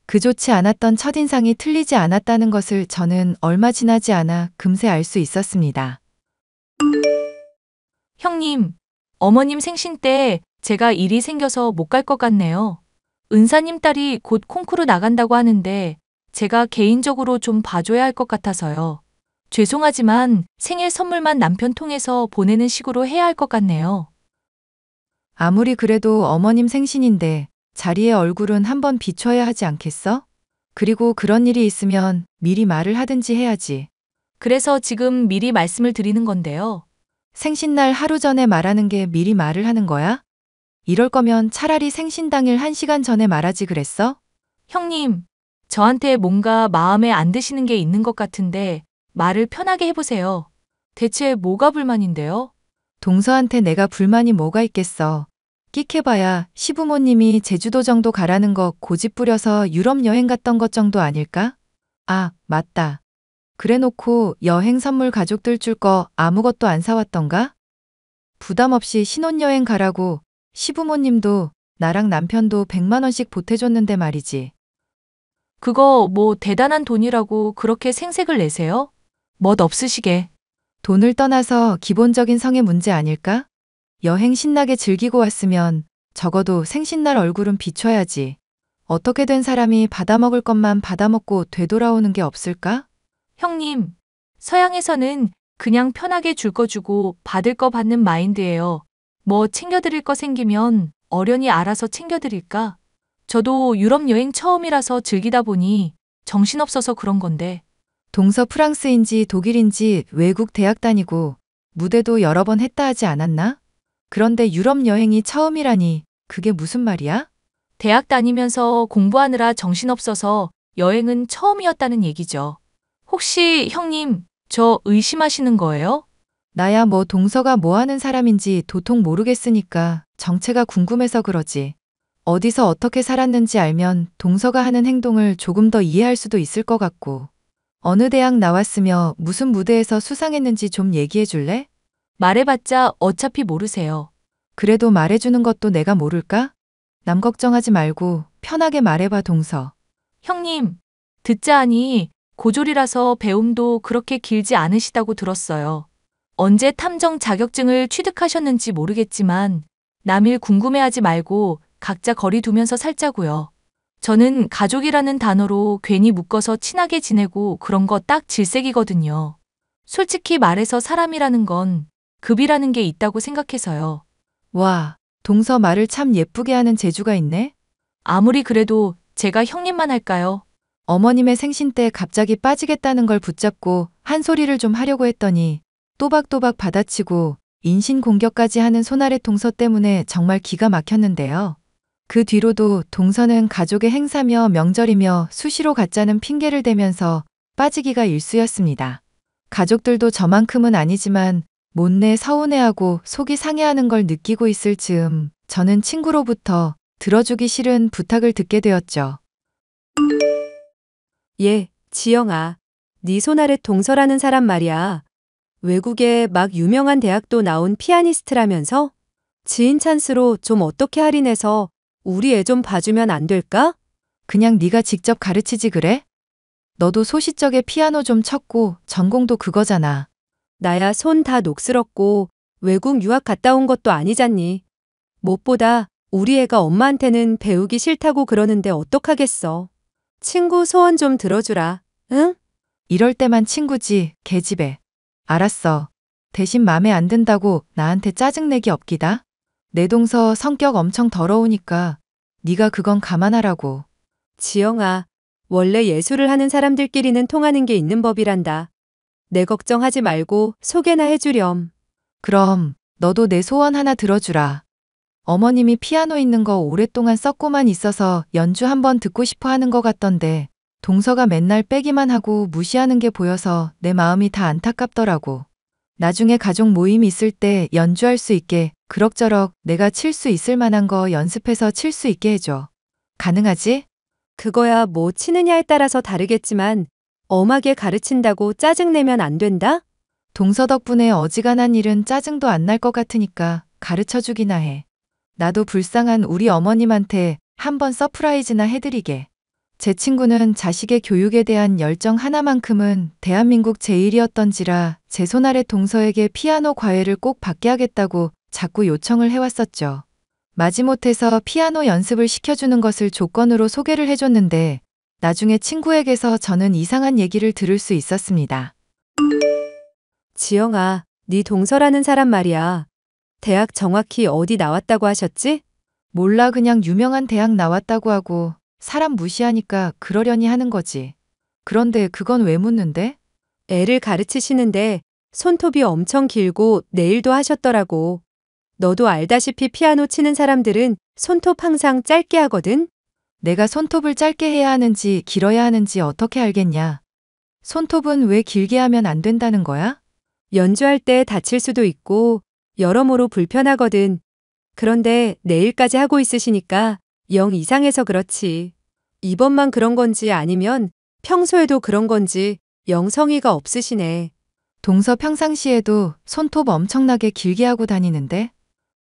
그 좋지 않았던 첫인상이 틀리지 않았다는 것을 저는 얼마 지나지 않아 금세 알 수 있었습니다. 형님, 어머님 생신 때 제가 일이 생겨서 못 갈 것 같네요. 은사님 딸이 곧 콩쿠르 나간다고 하는데 제가 개인적으로 좀 봐줘야 할 것 같아서요. 죄송하지만 생일 선물만 남편 통해서 보내는 식으로 해야 할 것 같네요. 아무리 그래도 어머님 생신인데 자리의 얼굴은 한번 비춰야 하지 않겠어? 그리고 그런 일이 있으면 미리 말을 하든지 해야지. 그래서 지금 미리 말씀을 드리는 건데요. 생신날 하루 전에 말하는 게 미리 말을 하는 거야? 이럴 거면 차라리 생신 당일 1시간 전에 말하지 그랬어? 형님, 저한테 뭔가 마음에 안 드시는 게 있는 것 같은데 말을 편하게 해보세요. 대체 뭐가 불만인데요? 동서한테 내가 불만이 뭐가 있겠어. 끽해봐야 시부모님이 제주도 정도 가라는 거 고집 부려서 유럽 여행 갔던 것 정도 아닐까? 아, 맞다. 그래놓고 여행 선물 가족들 줄 거 아무것도 안 사왔던가? 부담 없이 신혼여행 가라고 시부모님도 나랑 남편도 100만 원씩 보태줬는데 말이지. 그거 뭐 대단한 돈이라고 그렇게 생색을 내세요? 멋 없으시게. 돈을 떠나서 기본적인 성의 문제 아닐까? 여행 신나게 즐기고 왔으면 적어도 생신날 얼굴은 비춰야지. 어떻게 된 사람이 받아먹을 것만 받아먹고 되돌아오는 게 없을까? 형님, 서양에서는 그냥 편하게 줄 거 주고 받을 거 받는 마인드예요. 뭐 챙겨드릴 거 생기면 어련히 알아서 챙겨드릴까? 저도 유럽 여행 처음이라서 즐기다 보니 정신없어서 그런 건데. 동서 프랑스인지 독일인지 외국 대학 다니고 무대도 여러 번 했다 하지 않았나? 그런데 유럽 여행이 처음이라니 그게 무슨 말이야? 대학 다니면서 공부하느라 정신없어서 여행은 처음이었다는 얘기죠. 혹시 형님, 저 의심하시는 거예요? 나야 뭐 동서가 뭐 하는 사람인지 도통 모르겠으니까 정체가 궁금해서 그러지. 어디서 어떻게 살았는지 알면 동서가 하는 행동을 조금 더 이해할 수도 있을 것 같고. 어느 대학 나왔으며 무슨 무대에서 수상했는지 좀 얘기해 줄래? 말해봤자 어차피 모르세요. 그래도 말해주는 것도 내가 모를까? 남 걱정하지 말고 편하게 말해봐 동서. 형님, 듣자 하니 고졸이라서 배움도 그렇게 길지 않으시다고 들었어요. 언제 탐정 자격증을 취득하셨는지 모르겠지만 남일 궁금해하지 말고 각자 거리 두면서 살자고요. 저는 가족이라는 단어로 괜히 묶어서 친하게 지내고 그런 거 딱 질색이거든요. 솔직히 말해서 사람이라는 건 급이라는 게 있다고 생각해서요. 와, 동서 말을 참 예쁘게 하는 재주가 있네. 아무리 그래도 제가 형님만 할까요? 어머님의 생신 때 갑자기 빠지겠다는 걸 붙잡고 한 소리를 좀 하려고 했더니 또박또박 받아치고 인신공격까지 하는 손아래 동서 때문에 정말 기가 막혔는데요. 그 뒤로도 동서는 가족의 행사며 명절이며 수시로 가짜는 핑계를 대면서 빠지기가 일쑤였습니다. 가족들도 저만큼은 아니지만 못내 서운해하고 속이 상해하는 걸 느끼고 있을 즈음 저는 친구로부터 들어주기 싫은 부탁을 듣게 되었죠. 지영아, 네 손아래 동서라는 사람 말이야. 외국에 막 유명한 대학도 나온 피아니스트라면서? 지인 찬스로 좀 어떻게 할인해서 우리 애 좀 봐주면 안 될까? 그냥 네가 직접 가르치지 그래? 너도 소시적에 피아노 좀 쳤고 전공도 그거잖아. 나야 손 다 녹슬었고 외국 유학 갔다 온 것도 아니잖니. 무엇보다 우리 애가 엄마한테는 배우기 싫다고 그러는데 어떡하겠어. 친구 소원 좀 들어주라. 응? 이럴 때만 친구지, 계집애. 알았어. 대신 맘에 안 든다고 나한테 짜증내기 없기다. 내 동서 성격 엄청 더러우니까 네가 그건 감안하라고. 지영아, 원래 예술을 하는 사람들끼리는 통하는 게 있는 법이란다. 내 걱정하지 말고 소개나 해주렴. 그럼 너도 내 소원 하나 들어주라. 어머님이 피아노 있는 거 오랫동안 썼고만 있어서 연주 한번 듣고 싶어 하는 것 같던데 동서가 맨날 빼기만 하고 무시하는 게 보여서 내 마음이 다 안타깝더라고. 나중에 가족 모임 있을 때 연주할 수 있게 그럭저럭 내가 칠 수 있을 만한 거 연습해서 칠 수 있게 해줘. 가능하지? 그거야 뭐 치느냐에 따라서 다르겠지만 엄하게 가르친다고 짜증내면 안 된다? 동서 덕분에 어지간한 일은 짜증도 안 날 것 같으니까 가르쳐주기나 해. 나도 불쌍한 우리 어머님한테 한번 서프라이즈나 해드리게. 제 친구는 자식의 교육에 대한 열정 하나만큼은 대한민국 제일이었던지라 제 손아래 동서에게 피아노 과외를 꼭 받게 하겠다고 자꾸 요청을 해왔었죠. 마지못해서 피아노 연습을 시켜주는 것을 조건으로 소개를 해줬는데 나중에 친구에게서 저는 이상한 얘기를 들을 수 있었습니다. 지영아, 네 동서라는 사람 말이야. 대학 정확히 어디 나왔다고 하셨지? 몰라 그냥 유명한 대학 나왔다고 하고 사람 무시하니까 그러려니 하는 거지. 그런데 그건 왜 묻는데? 애를 가르치시는데 손톱이 엄청 길고 네일도 하셨더라고. 너도 알다시피 피아노 치는 사람들은 손톱 항상 짧게 하거든? 내가 손톱을 짧게 해야 하는지 길어야 하는지 어떻게 알겠냐. 손톱은 왜 길게 하면 안 된다는 거야? 연주할 때 다칠 수도 있고 여러모로 불편하거든. 그런데 내일까지 하고 있으시니까 영 이상해서 그렇지. 이번만 그런 건지 아니면 평소에도 그런 건지 영 성의가 없으시네. 동서 평상시에도 손톱 엄청나게 길게 하고 다니는데?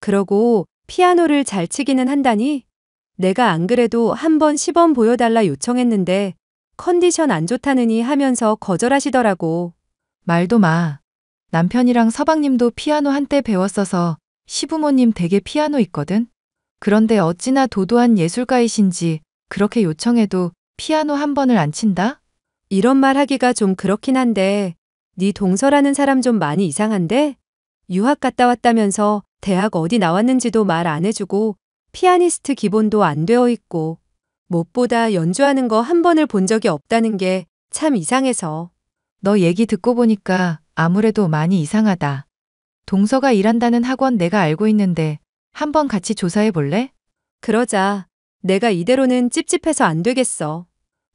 그러고 피아노를 잘 치기는 한다니? 내가 안 그래도 한번 시범 보여달라 요청했는데 컨디션 안 좋다느니 하면서 거절하시더라고. 말도 마. 남편이랑 서방님도 피아노 한때 배웠어서 시부모님 댁에 피아노 있거든? 그런데 어찌나 도도한 예술가이신지 그렇게 요청해도 피아노 한 번을 안 친다? 이런 말 하기가 좀 그렇긴 한데 네 동서라는 사람 좀 많이 이상한데? 유학 갔다 왔다면서 대학 어디 나왔는지도 말 안 해주고 피아니스트 기본도 안 되어 있고 무엇보다 연주하는 거 한 번을 본 적이 없다는 게 참 이상해서. 너 얘기 듣고 보니까 아무래도 많이 이상하다. 동서가 일한다는 학원 내가 알고 있는데 한번 같이 조사해 볼래? 그러자. 내가 이대로는 찝찝해서 안 되겠어.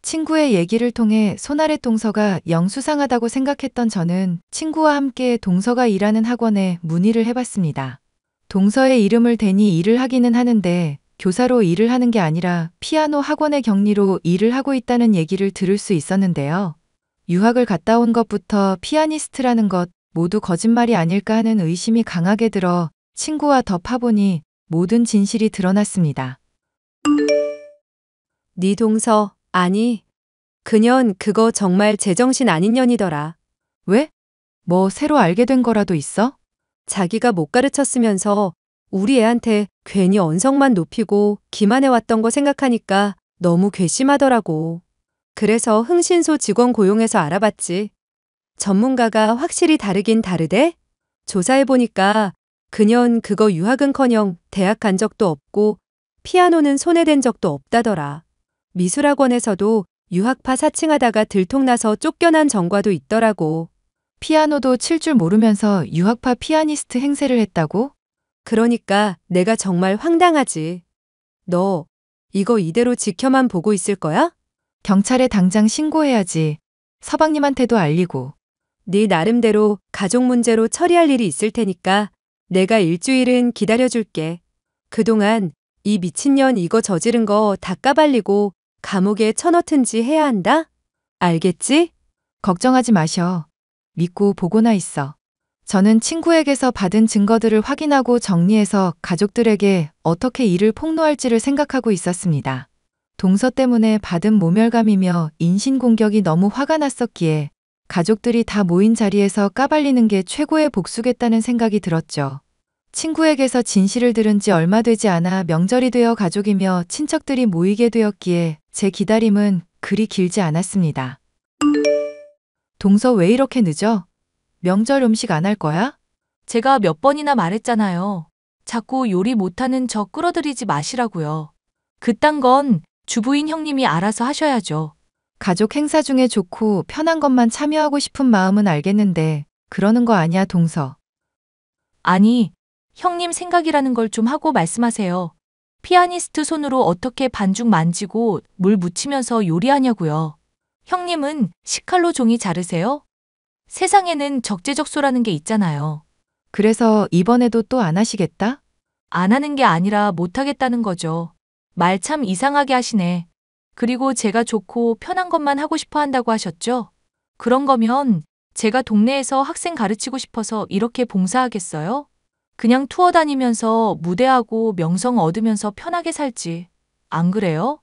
친구의 얘기를 통해 손아래 동서가 영 수상하다고 생각했던 저는 친구와 함께 동서가 일하는 학원에 문의를 해봤습니다. 동서의 이름을 대니 일을 하기는 하는데 교사로 일을 하는 게 아니라 피아노 학원의 격리로 일을 하고 있다는 얘기를 들을 수 있었는데요. 유학을 갔다 온 것부터 피아니스트라는 것 모두 거짓말이 아닐까 하는 의심이 강하게 들어 친구와 더 파보니 모든 진실이 드러났습니다. 네 동서, 아니, 그년 그거 정말 제정신 아닌 년이더라. 왜? 뭐 새로 알게 된 거라도 있어? 자기가 못 가르쳤으면서 우리 애한테 괜히 언성만 높이고 기만해왔던 거 생각하니까 너무 괘씸하더라고. 그래서 흥신소 직원 고용해서 알아봤지. 전문가가 확실히 다르긴 다르대? 조사해보니까 그년 그거 유학은커녕 대학 간 적도 없고 피아노는 손에 댄 적도 없다더라. 미술학원에서도 유학파 사칭하다가 들통나서 쫓겨난 전과도 있더라고. 피아노도 칠 줄 모르면서 유학파 피아니스트 행세를 했다고? 그러니까 내가 정말 황당하지. 너 이거 이대로 지켜만 보고 있을 거야? 경찰에 당장 신고해야지. 서방님한테도 알리고. 네 나름대로 가족 문제로 처리할 일이 있을 테니까 내가 일주일은 기다려줄게. 그동안 이 미친년 이거 저지른 거 다 까발리고 감옥에 쳐넣든지 해야 한다? 알겠지? 걱정하지 마셔. 믿고 보고나 있어. 저는 친구에게서 받은 증거들을 확인하고 정리해서 가족들에게 어떻게 이를 폭로할지를 생각하고 있었습니다. 동서 때문에 받은 모멸감이며 인신공격이 너무 화가 났었기에 가족들이 다 모인 자리에서 까발리는 게 최고의 복수겠다는 생각이 들었죠. 친구에게서 진실을 들은 지 얼마 되지 않아 명절이 되어 가족이며 친척들이 모이게 되었기에 제 기다림은 그리 길지 않았습니다. 동서 왜 이렇게 늦어? 명절 음식 안 할 거야? 제가 몇 번이나 말했잖아요. 자꾸 요리 못하는 저 끌어들이지 마시라고요. 그딴 건 주부인 형님이 알아서 하셔야죠. 가족 행사 중에 좋고 편한 것만 참여하고 싶은 마음은 알겠는데 그러는 거 아니야, 동서. 아니, 형님 생각이라는 걸 좀 하고 말씀하세요. 피아니스트 손으로 어떻게 반죽 만지고 물 묻히면서 요리하냐고요. 형님은 식칼로 종이 자르세요? 세상에는 적재적소라는 게 있잖아요. 그래서 이번에도 또 안 하시겠다? 안 하는 게 아니라 못 하겠다는 거죠. 말 참 이상하게 하시네. 그리고 제가 좋고 편한 것만 하고 싶어 한다고 하셨죠? 그런 거면 제가 동네에서 학생 가르치고 싶어서 이렇게 봉사하겠어요? 그냥 투어 다니면서 무대하고 명성 얻으면서 편하게 살지. 안 그래요?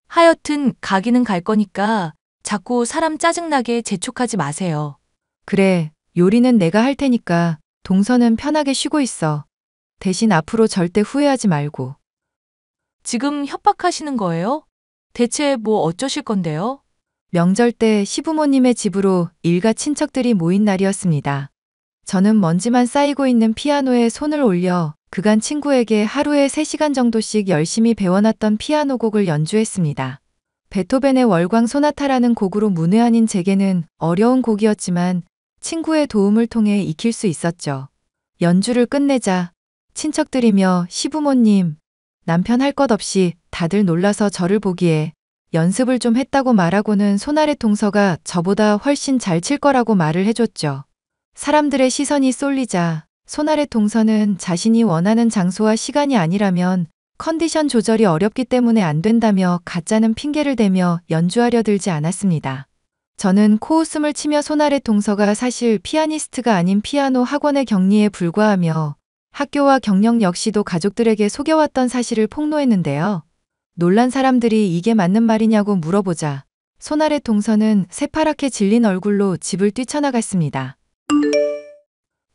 하여튼 가기는 갈 거니까 자꾸 사람 짜증나게 재촉하지 마세요. 그래, 요리는 내가 할 테니까 동서는 편하게 쉬고 있어. 대신 앞으로 절대 후회하지 말고. 지금 협박하시는 거예요? 대체 뭐 어쩌실 건데요? 명절 때 시부모님의 집으로 일가 친척들이 모인 날이었습니다. 저는 먼지만 쌓이고 있는 피아노에 손을 올려 그간 친구에게 하루에 3시간 정도씩 열심히 배워놨던 피아노 곡을 연주했습니다. 베토벤의 월광 소나타라는 곡으로 문외한인 제게는 어려운 곡이었지만 친구의 도움을 통해 익힐 수 있었죠. 연주를 끝내자 친척들이며 시부모님, 남편 할 것 없이 다들 놀라서 저를 보기에 연습을 좀 했다고 말하고는 손아래 동서가 저보다 훨씬 잘 칠 거라고 말을 해줬죠. 사람들의 시선이 쏠리자 손아래 동서는 자신이 원하는 장소와 시간이 아니라면 컨디션 조절이 어렵기 때문에 안 된다며 가짜는 핑계를 대며 연주하려 들지 않았습니다. 저는 코웃음을 치며 손아래 동서가 사실 피아니스트가 아닌 피아노 학원의 격리에 불과하며 학교와 경력 역시도 가족들에게 속여왔던 사실을 폭로했는데요. 놀란 사람들이 이게 맞는 말이냐고 물어보자 손아래 동서는 새파랗게 질린 얼굴로 집을 뛰쳐나갔습니다.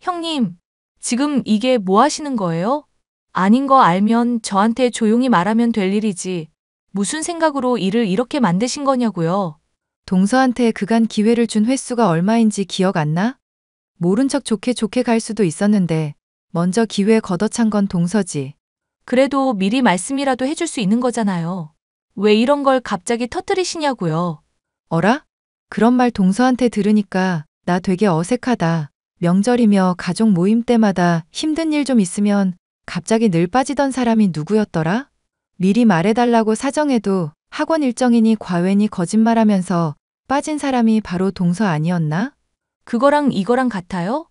형님, 지금 이게 뭐 하시는 거예요? 아닌 거 알면 저한테 조용히 말하면 될 일이지. 무슨 생각으로 일을 이렇게 만드신 거냐고요. 동서한테 그간 기회를 준 횟수가 얼마인지 기억 안 나? 모른 척 좋게 갈 수도 있었는데 먼저 기회 걷어찬 건 동서지. 그래도 미리 말씀이라도 해줄 수 있는 거잖아요. 왜 이런 걸 갑자기 터뜨리시냐고요. 어라? 그런 말 동서한테 들으니까 나 되게 어색하다. 명절이며 가족 모임 때마다 힘든 일 좀 있으면 갑자기 늘 빠지던 사람이 누구였더라? 미리 말해달라고 사정해도 학원 일정이니 과외니 거짓말하면서 빠진 사람이 바로 동서 아니었나? 그거랑 이거랑 같아요?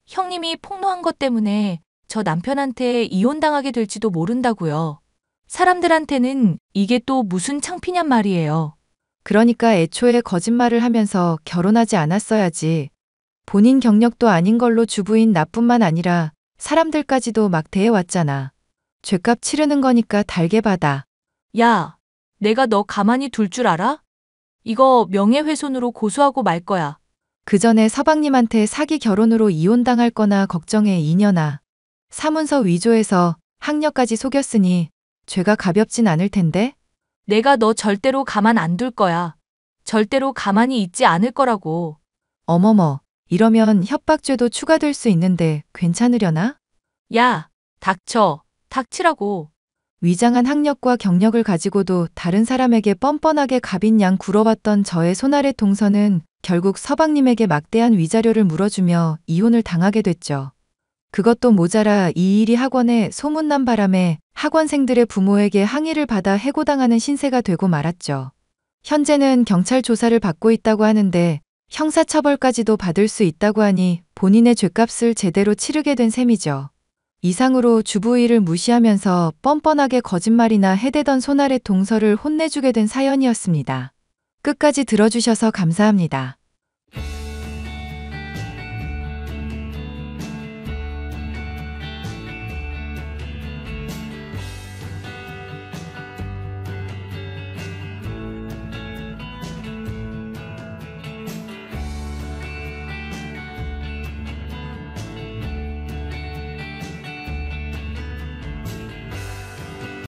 형님이 폭로한 것 때문에 저 남편한테 이혼당하게 될지도 모른다고요. 사람들한테는 이게 또 무슨 창피냔 말이에요. 그러니까 애초에 거짓말을 하면서 결혼하지 않았어야지. 본인 경력도 아닌 걸로 주부인 나뿐만 아니라 사람들까지도 막 대해왔잖아. 죗값 치르는 거니까 달게 받아. 야, 내가 너 가만히 둘 줄 알아? 이거 명예훼손으로 고소하고 말 거야. 그 전에 서방님한테 사기 결혼으로 이혼당할 거나 걱정해 2년아. 사문서 위조해서 학력까지 속였으니 죄가 가볍진 않을 텐데? 내가 너 절대로 가만 안 둘 거야. 절대로 가만히 있지 않을 거라고. 어머머, 이러면 협박죄도 추가될 수 있는데 괜찮으려나? 야, 닥쳐. 닥치라고. 위장한 학력과 경력을 가지고도 다른 사람에게 뻔뻔하게 갑인 양 굴어왔던 저의 손아래 동서는 결국 서방님에게 막대한 위자료를 물어주며 이혼을 당하게 됐죠. 그것도 모자라 이 일이 학원에 소문난 바람에 학원생들의 부모에게 항의를 받아 해고당하는 신세가 되고 말았죠. 현재는 경찰 조사를 받고 있다고 하는데 형사처벌까지도 받을 수 있다고 하니 본인의 죗값을 제대로 치르게 된 셈이죠. 이상으로 주부 일을 무시하면서 뻔뻔하게 거짓말이나 해대던 손아래 동서를 혼내주게 된 사연이었습니다. 끝까지 들어주셔서 감사합니다.